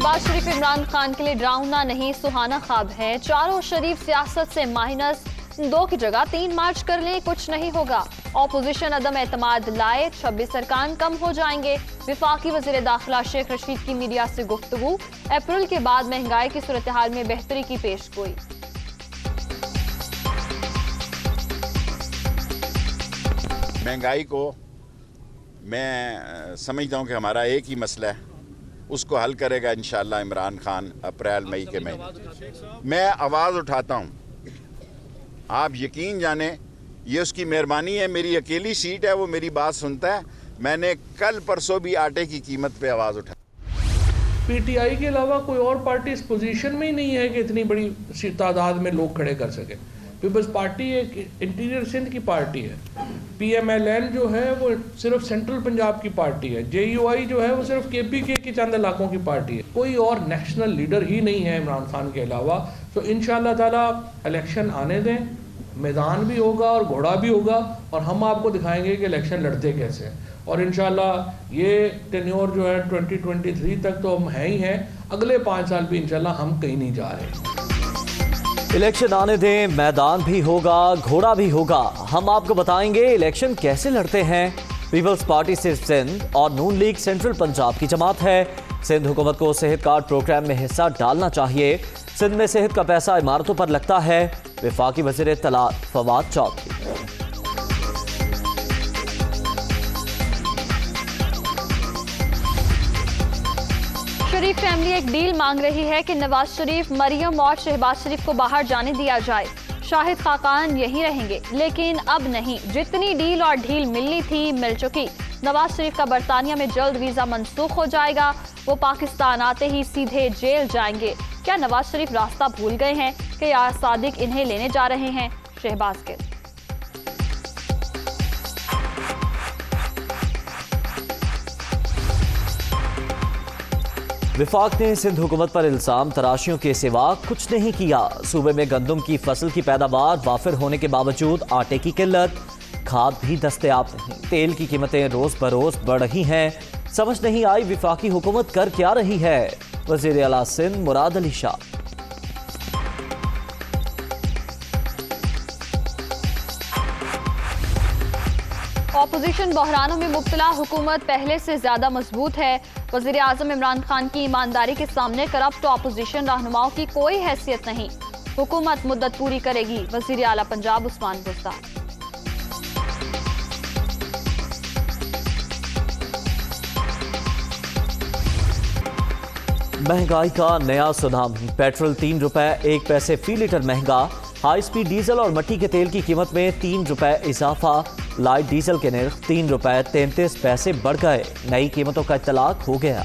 शहबाज शरीफ इमरान खान के लिए डरावना नहीं सुहाना ख्वाब है। चारों शरीफ सियासत से -2 की जगह 3 मार्च कर ले, कुछ नहीं होगा। ऑपोजिशन अदम एतमाद लाए, 26 अरकान कम हो जाएंगे। विफाकी वज़ीर दाखिला शेख रशीद की मीडिया से गुफ्तगू। अप्रैल के बाद महंगाई की सूरत हाल में बेहतरी की पेशगोई। महंगाई को मैं समझता हूँ कि हमारा एक ही मसला है, उसको हल करेगा इंशाअल्लाह इमरान खान अप्रैल मई के महीने। मैं आवाज़ उठाता हूँ, आप यकीन जाने ये उसकी मेहरबानी है। मेरी अकेली सीट है, वो मेरी बात सुनता है। मैंने कल परसों भी आटे की कीमत पे आवाज़ उठाई। पीटीआई के अलावा कोई और पार्टी इस पोजीशन में ही नहीं है कि इतनी बड़ी तादाद में लोग खड़े कर सके। पीपल्स पार्टी एक इंटीरियर सिंध की पार्टी है। पीएमएलएन जो है वो सिर्फ सेंट्रल पंजाब की पार्टी है। जेयूआई जो है वो सिर्फ केपीके के चंद इलाकों की पार्टी है। कोई और नेशनल लीडर ही नहीं है इमरान खान के अलावा। तो इंशाअल्लाह ताला इलेक्शन आने दें, मैदान भी होगा और घोड़ा भी होगा, और हम आपको दिखाएंगे कि इलेक्शन लड़ते कैसे हैं। और इंशाअल्लाह ये टेन्योर जो है 2023 तक तो हम हैं ही हैं। अगले 5 साल भी इंशाअल्लाह हम कहीं नहीं जा रहे। इलेक्शन आने दें, मैदान भी होगा, घोड़ा भी होगा। हम आपको बताएंगे इलेक्शन कैसे लड़ते हैं। पीपल्स पार्टी सिर्फ सिंध और नून लीग सेंट्रल पंजाब की जमात है। सिंध हुकूमत को सेहत कार्ड प्रोग्राम में हिस्सा डालना चाहिए। सिंध में सेहत का पैसा इमारतों पर लगता है। विफाकी वज़ीर इत्तलात फवाद चौधरी। शरीफ फैमिली एक डील मांग रही है कि नवाज शरीफ, मरियम और शहबाज शरीफ को बाहर जाने दिया जाए। शाहिद खाकान यहीं रहेंगे, लेकिन अब नहीं। जितनी डील और ढील मिलनी थी मिल चुकी। नवाज शरीफ का बरतानिया में जल्द वीजा मनसूख हो जाएगा। वो पाकिस्तान आते ही सीधे जेल जाएंगे। क्या नवाज शरीफ रास्ता भूल गए हैं कि यार सादिक इन्हें लेने जा रहे हैं? शहबाज के विफाक ने सिंध हुकूमत पर इल्जाम तराशियों के सिवा कुछ नहीं किया। सूबे में गंदम की फसल की पैदावार वाफिर होने के बावजूद आटे की किल्लत, खाद भी दस्तयाब नहीं। तेल की कीमतें रोज बरोज बढ़ रही हैं। समझ नहीं आई विफाकी हुकूमत कर क्या रही है। वज़ीर आला सिंध मुराद अली शाह। ऑपोजिशन बहरानों में मुब्तला, हुकूमत पहले से ज्यादा मजबूत है। वज़ीर आज़म इमरान खान की ईमानदारी के सामने करप्ट ऑपोजिशन रहनुमाओं की कोई हैसियत नहीं। हुकूमत मुद्दत पूरी करेगी। वज़ीर आला पंजाब उस्मान बुज़दार। महंगाई का नया सुनामी। पेट्रोल 3 रुपए 1 पैसे फी लीटर महंगा। हाई स्पीड डीजल और मट्टी के तेल की कीमत में 3 रुपए इजाफा। लाइट डीजल के निर्ख 3 रुपए 33 पैसे बढ़ गए। नई कीमतों का इत्तलाक हो गया।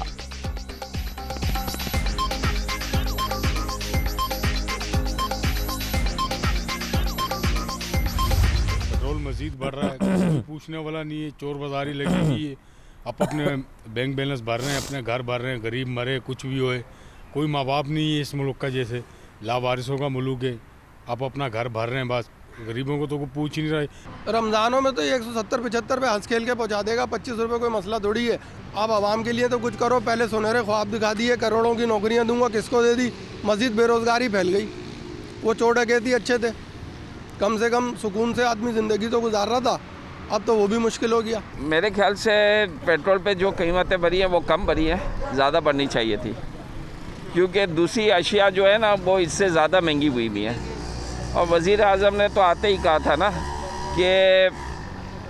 पेट्रोल मजीद बढ़ रहा है, कोई पूछने वाला नहीं है। चोर बाजारी लगी हुई है। आप अपने बैंक बैलेंस भर रहे हैं, अपने घर भर रहे हैं। गरीब मरे कुछ भी होए, कोई माँ बाप नहीं है इस मुल्क का। जैसे लावारिसों का मुल्क है, आप अपना घर भर रहे हैं, बस गरीबों को तो कोई पूछ ही नहीं रहा है। रमज़ानों में तो 170-75 पे हंस खेल के पहुंचा देगा। 25 रुपये कोई मसला थोड़ी है। आप आवाम के लिए तो कुछ करो। पहले सुनहरे ख्वाब दिखा दिए, करोड़ों की नौकरियां दूंगा, किसको दे दी? मज़ीद बेरोज़गारी फैल गई। वो चोर डकैती अच्छे थे, कम से कम सुकून से आदमी ज़िंदगी तो गुजार रहा था। अब तो वो भी मुश्किल हो गया। मेरे ख्याल से पेट्रोल पे जो कीमतें बढ़ी हैं वो कम बढ़ी है, ज़्यादा बढ़नी चाहिए थी। क्योंकि दूसरी अशिया जो है ना वो इससे ज़्यादा महंगी हुई भी है। और वज़ीर आज़म ने तो आते ही कहा था ना कि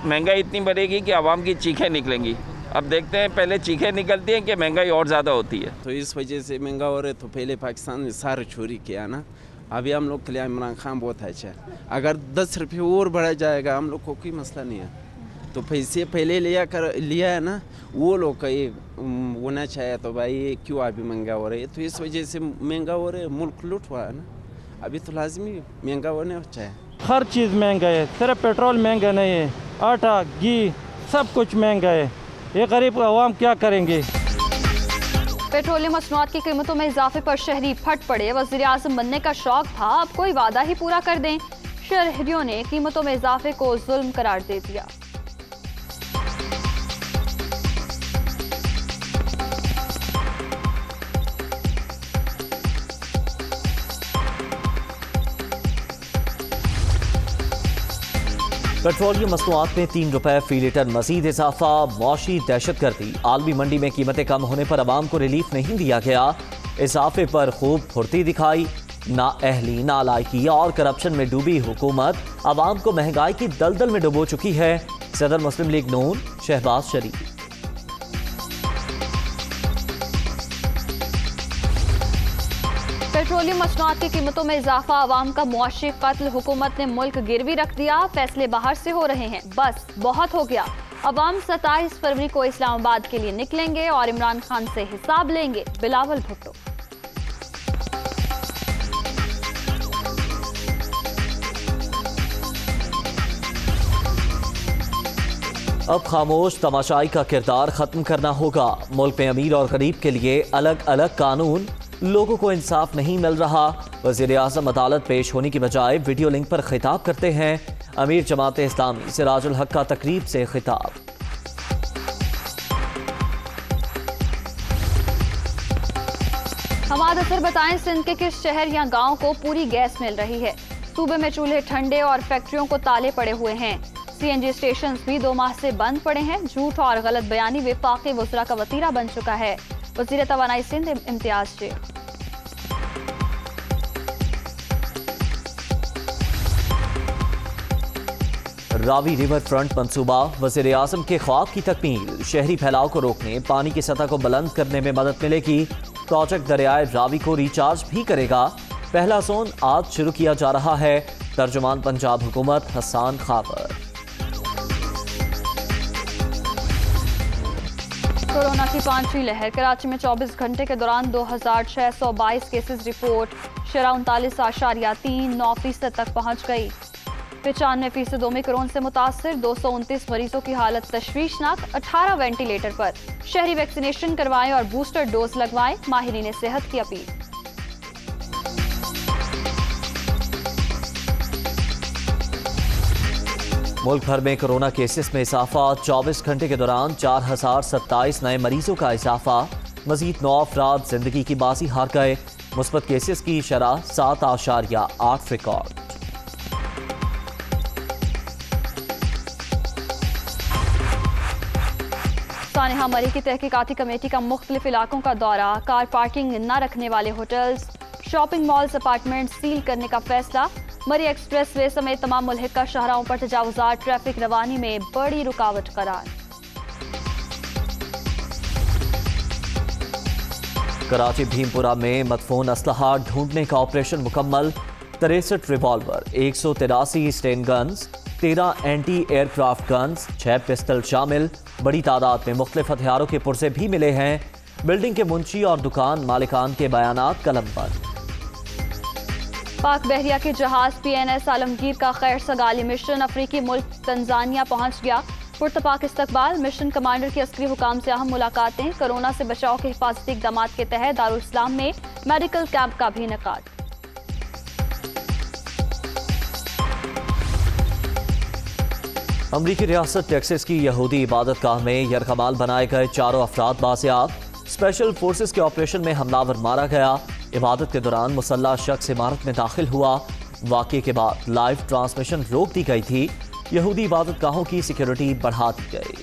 महंगाई इतनी बढ़ेगी कि आवाम की चीखें निकलेंगी। अब देखते हैं, पहले चीखें निकलती हैं कि महंगाई और ज़्यादा होती है। तो इस वजह से महंगा हो रहा है। तो पहले पाकिस्तान ने सारा चोरी किया ना। अभी हम लोग के लिए इमरान खान बहुत अच्छा है। अगर 10 रुपये और बढ़ा जाएगा हम लोग को कोई मसला नहीं है। तो पैसे पहले लिया है ना, वो लोग का ये होना चाहिए। तो भाई क्यों अभी महंगा हो रहा है? तो इस वजह से महंगा हो रहा है, मुल्क लूट हुआ है ना। अभी तो लाजमी महंगा होने चाहिए। हर चीज़ महंगा है, सिर्फ पेट्रोल महंगा नहीं है, आटा घी सब कुछ महंगा है। ये गरीब आवाम क्या करेंगे? पेट्रोलियम मसनूआत की कीमतों में इजाफे पर शहरी फट पड़े। वज़ीर आज़म बनने का शौक था, अब कोई वादा ही पूरा कर दें। शहरियों ने कीमतों में इजाफे को जुल्म करार दे दिया। पेट्रोलियम मसनूआत में 3 रुपए फी लीटर मजीद इजाफा, मौशी दहशतगर्दी। आलमी मंडी में कीमतें कम होने पर आवाम को रिलीफ नहीं दिया गया। इजाफे पर खूब फुर्ती दिखाई। नाअहली, नालायकी और करप्शन में डूबी हुकूमत आवाम को महंगाई की दलदल में डुबो चुकी है। सदर मुस्लिम लीग नून शहबाज शरीफ। पेट्रोलियम मसनूआत की कीमतों में इजाफा, आवाम का मुआशी कत्ल, हुकूमत ने मुल्क गिरवी रख दिया। फैसले बाहर से हो रहे हैं, बस बहुत हो गया। अवाम 27 फरवरी को इस्लामाबाद के लिए निकलेंगे और इमरान खान से हिसाब लेंगे। बिलावल भुट्टो। अब खामोश तमाशाई का किरदार खत्म करना होगा। मुल्क में अमीर और गरीब के लिए अलग अलग कानून, लोगों को इंसाफ नहीं मिल रहा। वज़ीर आज़म अदालत पेश होने की बजाय वीडियो लिंक पर खिताब करते हैं। अमीर जमात इस्लामी सिराजुल हक का तकरीब से खिताब। हमाद असर बताएं, सिंध के किस शहर या गांव को पूरी गैस मिल रही है। सूबे में चूल्हे ठंडे और फैक्ट्रियों को ताले पड़े हुए हैं। सीएनजी स्टेशन भी 2 माह से बंद पड़े हैं। झूठ और गलत बयानी वफाकी वज़रा का वतीरा बन चुका है। वज़ीर तवानाई सिंध इम्तियाज शेख। रावी रिवर फ्रंट मंसूबा, वज़ीर आज़म के ख्वाब की तकमील। शहरी फैलाव को रोकने, पानी की सतह को बुलंद करने में मदद मिलेगी। प्रोजेक्ट दरियाए रावी को रिचार्ज भी करेगा। पहला जोन आज शुरू किया जा रहा है। तर्जुमान पंजाब हुकूमत हसन खाबर। कोरोना की 5वीं लहर, कराची में 24 घंटे के दौरान 2622 केसेस रिपोर्ट। शरह 39.3 9% तक पहुंच गई। 95% ओमिक्रॉन से मुतासर। 229 मरीजों की हालत तशवीशनाक। 18 वेंटिलेटर पर। शहरी वैक्सीनेशन करवाएं और बूस्टर डोज लगवाएं, माहिरीन सेहत की अपील। मुल्क भर में कोरोना केसेस में इजाफा। 24 घंटे के दौरान 4027 नए मरीजों का इजाफा। मजीद 9 अफराद जिंदगी की बाजी हार गए। मुस्बत केसेस की शरह 7.8 रिकॉर्ड। सानिहा मरी की तहकीकाती कमेटी का मुख्तलिफ इलाकों का दौरा। कार पार्किंग न रखने वाले hotels, shopping malls, apartment seal करने का फैसला। मरी एक्सप्रेस वे समेत तमाम मुल्हिका शाहराहों पर तजावुजात, ट्रैफिक रवानी में बड़ी रुकावट करार। कराची भीमपुरा में मदफून असलहा ढूंढने का ऑपरेशन मुकम्मल। 63 revolver, 183 Sten guns, 13 anti aircraft guns, 6 pistol शामिल। बड़ी तादाद में मुख्तलिफ हथियारों के पुर्जे भी मिले हैं। बिल्डिंग के मुंशी और दुकान मालिकान के बयानात कलमबंद। पाक बहरिया के जहाज PNS आलमगीर का खैर सगाली मिशन अफ्रीकी मुल्क तंजानिया पहुंच गया। पुरतपाक इस्तकबाल, मिशन कमांडर की अस्करी हुकाम से अहम मुलाकातें। कोरोना से बचाव के हिफाजती इक़दाम के तहत दारुल इस्लाम में मेडिकल कैंप का भी इनेकाद। अमरीकी रियासत टेक्सास की यहूदी इबादतगाह में यरगमाल बनाए गए 4 अफराद बाजियाब। स्पेशल फोर्सेस के ऑपरेशन में हमलावर मारा गया। इबादत के दौरान मुसल्ला शख्स इमारत में दाखिल हुआ। वाक़े के बाद लाइव ट्रांसमिशन रोक दी गई थी। यहूदी इबादतगाहों की सिक्योरिटी बढ़ा दी गई।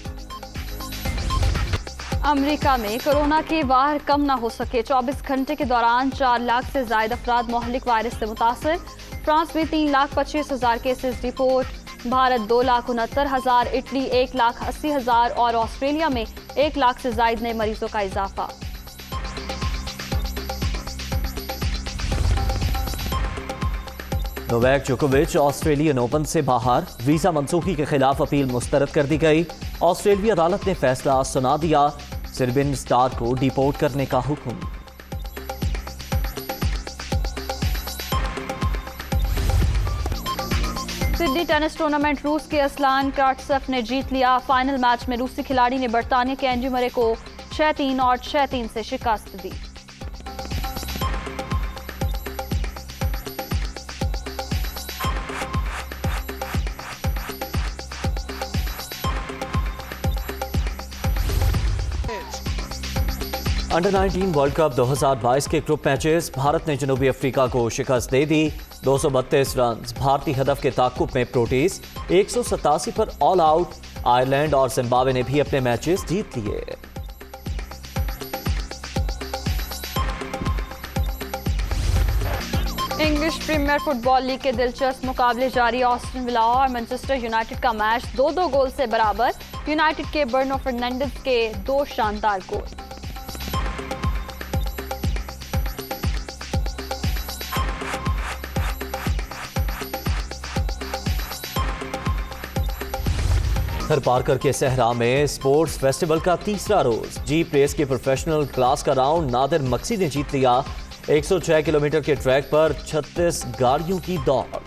अमेरिका में कोरोना के वार कम न हो सके। 24 घंटे के दौरान 4 लाख से ज्यादा अफराद मोहलिक वायरस से मुतासर। फ्रांस में 3,25,000 केसेस रिपोर्ट। भारत 2,69,000, इटली 1,80,000 और ऑस्ट्रेलिया में 1 लाख से ज्यादा नए मरीजों का इजाफा। नोवाक जोकोविच ऑस्ट्रेलियन ओपन से बाहर। वीजा मनसूखी के खिलाफ अपील मुस्तरद कर दी गई। ऑस्ट्रेलियाई अदालत ने फैसला सुना दिया। सर्बियन स्टार को डिपोर्ट करने का हुक्म। सिडनी टेनिस टूर्नामेंट रूस के असलान क्राट्सेफ ने जीत लिया। फाइनल मैच में रूसी खिलाड़ी ने बरतानिया के एंडी मरे को 6-3 और 6-3 से शिकस्त दी। अंडर 19 वर्ल्ड कप 2022 के ग्रुप मैचेस, भारत ने जनूबी अफ्रीका को शिकस्त दे दी। 232 रन भारतीय हदफ के ताकुब में प्रोटीज 187 पर ऑल आउट। आयरलैंड और जिम्बाब्वे ने भी अपने मैचेस जीत लिए। इंग्लिश प्रीमियर फुटबॉल लीग के दिलचस्प मुकाबले जारी। ऑस्टन विला और मैनचेस्टर यूनाइटेड का मैच 2-2 गोल से बराबर। यूनाइटेड के बर्नो फर्नांडिस के 2 शानदार गोल। थर पार्कर के सहरा में स्पोर्ट्स फेस्टिवल का तीसरा रोज जीप रेस के प्रोफेशनल क्लास का राउंड नादिर मक्सी ने जीत लिया। 106 किलोमीटर के ट्रैक पर 36 गाड़ियों की दौड़।